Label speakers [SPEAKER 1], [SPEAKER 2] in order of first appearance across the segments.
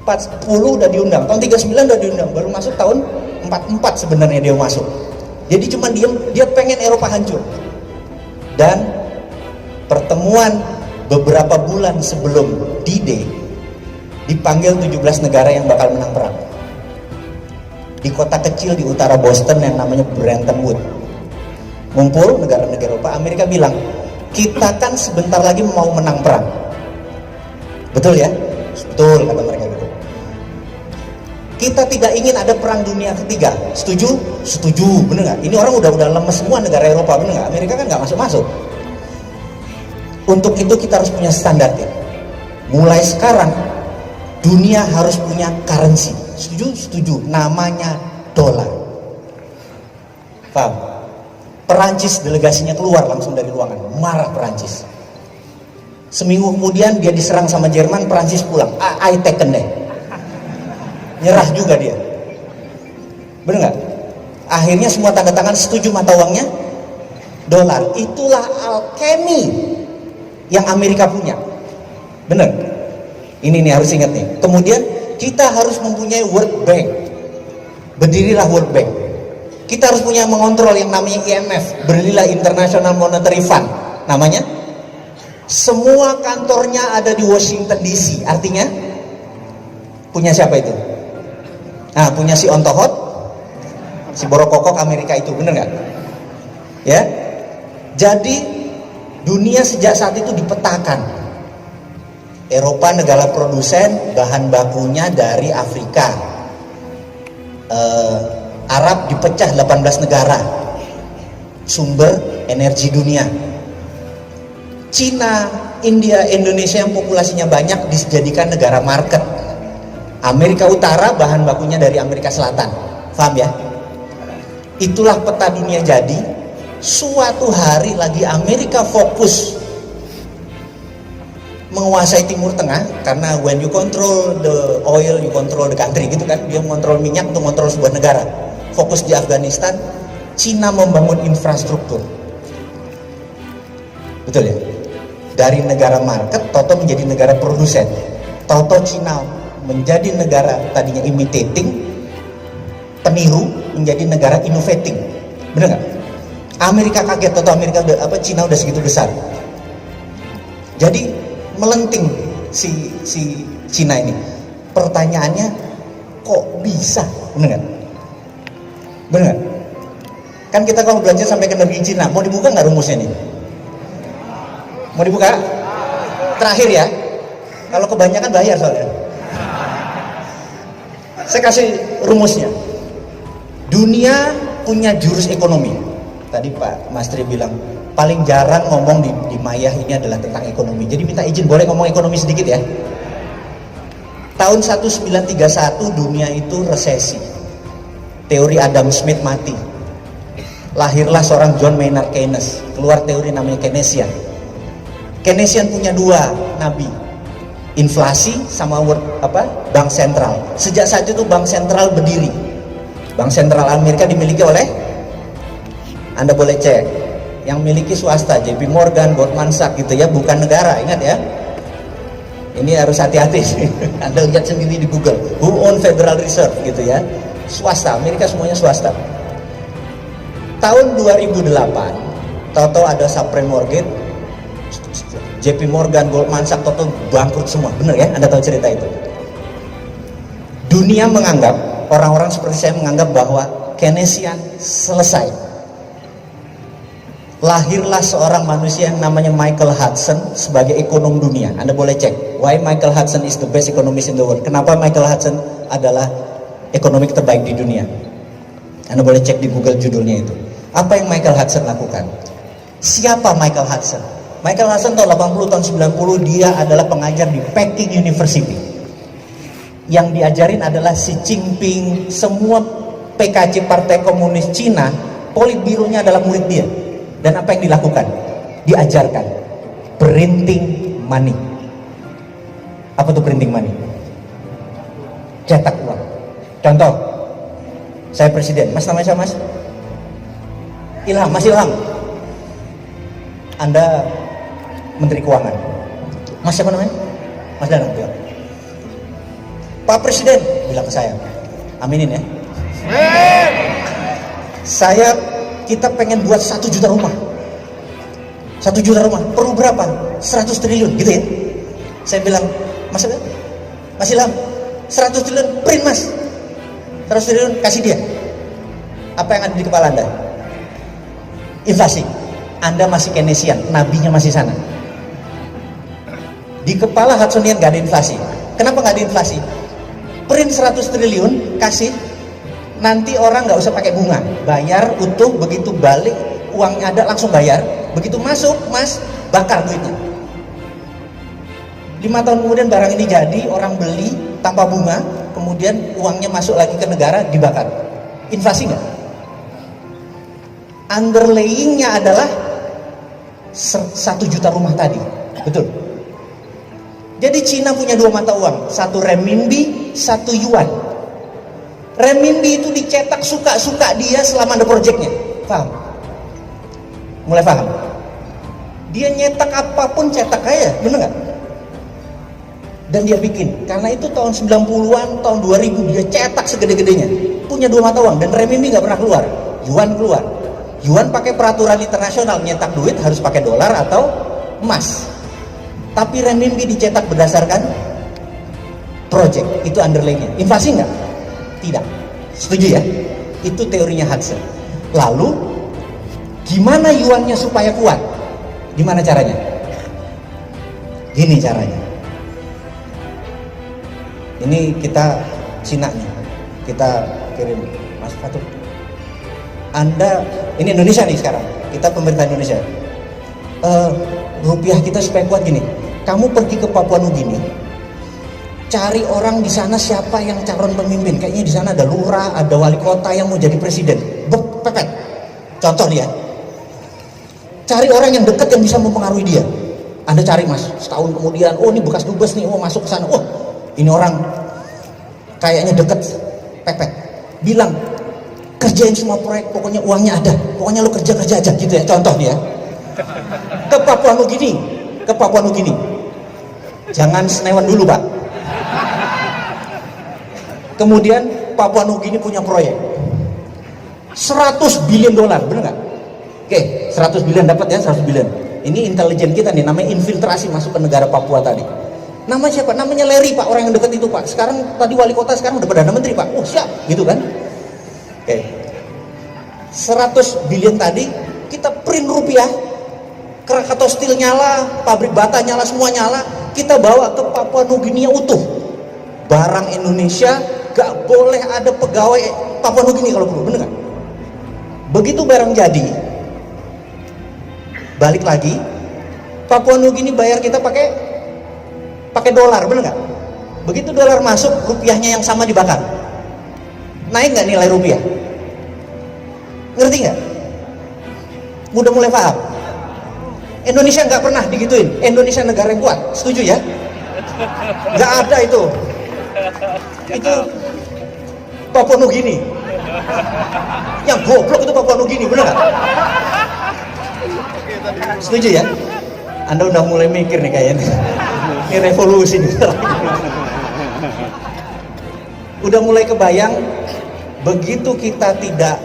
[SPEAKER 1] 40 udah diundang, tahun 39 udah diundang, baru masuk tahun 44 sebenarnya dia masuk. Jadi cuma dia pengen Eropa hancur. Dan pertemuan beberapa bulan sebelum D-Day dipanggil 17 negara yang bakal menang perang di kota kecil di utara Boston yang namanya Bretton Woods. Ngumpul negara-negara Eropa, Amerika bilang, kita kan sebentar lagi mau menang perang. Betul ya? Betul, kata mereka gitu. Kita tidak ingin ada perang dunia ketiga. Setuju? Setuju, bener nggak? Ini orang udah lemes semua negara Eropa, bener nggak? Amerika kan nggak masuk. Untuk itu kita harus punya standar ya. Mulai sekarang dunia harus punya currency. Setuju? Setuju. Namanya dolar. Paham? Perancis delegasinya keluar langsung dari ruangan, marah Perancis. Seminggu kemudian dia diserang sama Jerman, Perancis pulang. I taken deh. Nyerah juga dia. Bener nggak? Akhirnya semua tanda tangan setuju mata uangnya dolar. Itulah alkemi yang Amerika punya. Bener? Ini nih harus ingat nih. Kemudian kita harus mempunyai World Bank. Berdirilah World Bank. Kita harus punya mengontrol yang namanya IMF. Berdirilah International Monetary Fund. Namanya. Semua kantornya ada di Washington DC. Artinya punya siapa itu? Nah, punya si Ontohot, si Borokokok Amerika itu, bener nggak? Ya. Jadi dunia sejak saat itu dipetakan. Eropa negara produsen, bahan bakunya dari Afrika. Arab dipecah 18 negara. Sumber energi dunia. Cina, India, Indonesia yang populasinya banyak dijadikan negara market. Amerika Utara bahan bakunya dari Amerika Selatan. Paham ya? Itulah peta dunia jadi. Suatu hari lagi Amerika fokus menguasai Timur Tengah, karena when you control the oil, you control the country gitu kan. Dia mengontrol minyak untuk mengontrol sebuah negara. Fokus di Afghanistan. Cina membangun infrastruktur. Betul ya? Dari negara market, toto menjadi negara produsen. Toto Cina menjadi negara tadinya imitating, peniru, menjadi negara innovating. Bener nggak? Amerika kaget, toto Amerika udah Cina udah segitu besar. Jadi melenting si Cina ini. Pertanyaannya, kok bisa? Bener nggak? Bener nggak? Kan kita kalau belajar sampai ke negeri Cina, mau dibuka nggak rumusnya nih? Mau dibuka? Terakhir ya. Kalau kebanyakan bayar soalnya. Saya kasih rumusnya. Dunia punya jurus ekonomi. Tadi Pak Mastri bilang paling jarang ngomong di Mayah ini adalah tentang ekonomi. Jadi minta izin boleh ngomong ekonomi sedikit ya. Tahun 1931 dunia itu resesi. Teori Adam Smith mati. Lahirlah seorang John Maynard Keynes. Keluar teori namanya Keynesian. Keynesian punya dua nabi. Inflasi sama bank sentral. Sejak saat itu bank sentral berdiri. Bank sentral Amerika dimiliki oleh, Anda boleh cek, yang miliki swasta, JP Morgan, Goldman Sachs gitu ya, bukan negara, ingat ya. Ini harus hati-hati. Anda lihat sendiri di Google, who own Federal Reserve gitu ya. Swasta, Amerika semuanya swasta. Tahun 2008, tahu-tahu ada subprime mortgage, JP Morgan, Goldman Sachs, tahu-tahu bangkrut semua. Bener ya? Anda tahu cerita itu? Dunia menganggap, orang-orang seperti saya menganggap bahwa Keynesian selesai. Lahirlah seorang manusia yang namanya Michael Hudson sebagai ekonom dunia. Anda boleh cek, why Michael Hudson is the best economist in the world. Kenapa Michael Hudson adalah ekonomi terbaik di dunia. Anda boleh cek di Google judulnya itu. Apa yang Michael Hudson lakukan? Siapa Michael Hudson? Michael Hudson tahun 80, tahun 90 dia adalah pengajar di Peking University. Yang diajarin adalah Xi Jinping, semua PKC Partai Komunis Cina, politbironya adalah murid dia. Dan apa yang dilakukan? Diajarkan printing money. Apa tuh printing money? Cetak uang. Contoh, saya presiden, Mas namanya siapa Mas? Ilham, Mas Ilham. Anda Menteri Keuangan. Mas siapa namanya? Mas Danang. Ya. Pak Presiden bilang ke saya, aminin ya, kita pengen buat 1 juta rumah. 1 juta rumah, perlu berapa? 100 triliun gitu ya. Saya bilang, Mas Ilham, 100 triliun print mas, 100 triliun kasih dia. Apa yang ada di kepala Anda? Inflasi. Anda masih Keynesian, nabinya masih sana. Di kepala Hudsonian gak ada inflasi. Kenapa gak ada inflasi? Print 100 triliun, kasih, nanti orang gak usah pakai bunga, bayar utuh, begitu balik uangnya ada langsung bayar, begitu masuk mas bakar duitnya. 5 tahun kemudian barang ini jadi, orang beli tanpa bunga, kemudian uangnya masuk lagi ke negara, dibakar. Inflasi nggak? Underlayingnya adalah 1 juta rumah tadi, betul. Jadi Cina punya 2 mata uang, satu renminbi, satu yuan. Renminbi itu dicetak suka-suka dia selama ada proyeknya, paham? Mulai paham? Dia nyetak apapun cetak kaya, bener nggak? Dan dia bikin, karena itu tahun 90-an, tahun 2000 dia cetak segede-gedenya. Punya 2 mata uang, dan renminbi nggak pernah keluar, yuan keluar. Yuan pakai peraturan internasional, nyetak duit harus pakai dolar atau emas. Tapi renminbi dicetak berdasarkan project, itu underlyingnya. Inflasi nggak? Tidak. Setuju ya? Itu teorinya Hudson. Lalu gimana yuannya supaya kuat? Gimana caranya? Gini caranya. Ini kita Cina nih, kita kirim Mas Fatur. Anda, ini Indonesia nih sekarang, kita pemerintah Indonesia. Rupiah kita supaya kuat gini. Kamu pergi ke Papua Nugini, cari orang di sana siapa yang calon pemimpin. Kayaknya di sana ada lurah, ada wali kota yang mau jadi presiden. Pepet. Contoh dia. Cari orang yang dekat yang bisa mempengaruhi dia. Anda cari mas, setahun kemudian, oh ini bekas dubes nih, oh masuk ke sana, oh ini orang kayaknya deket, pepet. Bilang, kerjain semua proyek, pokoknya uangnya ada, pokoknya lo kerja aja gitu ya. Contoh dia. Ke Papua Nugini. Jangan senewan dulu pak. Kemudian Papua Nugini punya proyek 100 billion dolar, bener nggak? Oke, 100 billion dapat ya, 100 billion. Ini intelijen kita nih, namanya infiltrasi masuk ke negara Papua tadi. Nama siapa? Namanya Larry pak, orang yang dekat itu pak. Sekarang tadi wali kota, sekarang udah perdana menteri pak. Oh siap, gitu kan? Oke, 100 billion tadi kita print rupiah, Krakatau Steel nyala, pabrik bata nyala, semua nyala. Kita bawa ke Papua Nugini utuh. Barang Indonesia gak boleh ada pegawai Papua Nugini kalau perlu, bener gak? Begitu barang jadi, balik lagi, Papua Nugini bayar kita pakai dolar, bener gak? Begitu dolar masuk, rupiahnya yang sama dibakar. Naik gak nilai rupiah? Ngerti gak? Udah mulai paham? Indonesia nggak pernah digituin. Indonesia negara yang kuat, setuju ya? Nggak ada itu Papua Nugini. Yang goblok itu Papua Nugini, bener nggak? Setuju ya? Anda udah mulai mikir nih kayaknya. Ini revolusi nih. Udah mulai kebayang, begitu kita tidak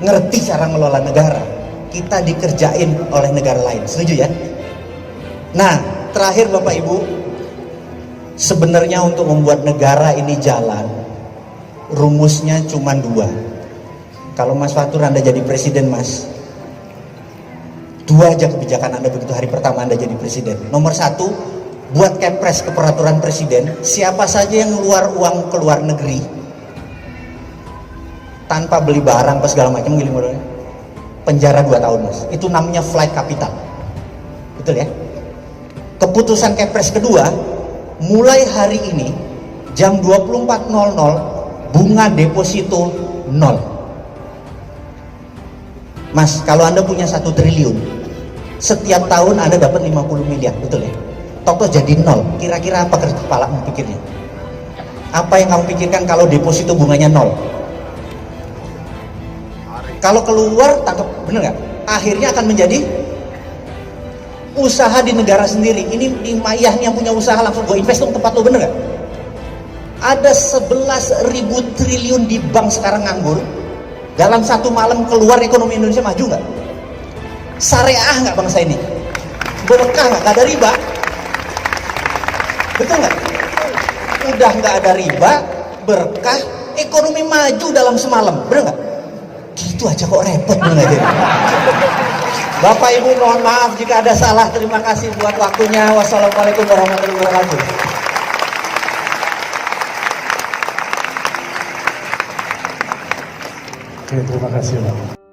[SPEAKER 1] ngerti cara ngelola negara, kita dikerjain oleh negara lain. Setuju ya? Nah, terakhir Bapak Ibu, sebenarnya untuk membuat negara ini jalan, rumusnya cuma 2. Kalau Mas Fatur Anda jadi presiden mas, 2 aja kebijakan Anda begitu hari pertama Anda jadi presiden. Nomor 1, buat kepres ke peraturan presiden, siapa saja yang ngeluar uang ke luar negeri tanpa beli barang apa segala macam, penjara 2 tahun mas. Itu namanya flight capital, betul ya? Keputusan kepres kedua, mulai hari ini jam 24.00 bunga deposito 0. Mas, kalau Anda punya 1 triliun, setiap tahun Anda dapat 50 miliar, betul ya? Toto jadi 0. Kira-kira apa kepalamu pikirnya? Apa yang kamu pikirkan kalau deposito bunganya 0? Kalau keluar tangkap, bener nggak? Akhirnya akan menjadi Usaha di negara sendiri, ini di Mayah nih yang punya usaha, langsung gue invest dong tempat lo, bener gak? Ada 11.000 triliun di bank sekarang nganggur. Dalam satu malam keluar ekonomi Indonesia maju nggak? Syariah nggak bangsa ini? Berkah nggak? Nggak ada riba, betul nggak? Udah nggak ada riba, berkah, ekonomi maju dalam semalam, bener nggak? Gitu aja kok repot, bener nggak? Bapak Ibu mohon maaf jika ada salah. Terima kasih buat waktunya. Wassalamualaikum warahmatullahi wabarakatuh.
[SPEAKER 2] Oke, terima kasih Pak.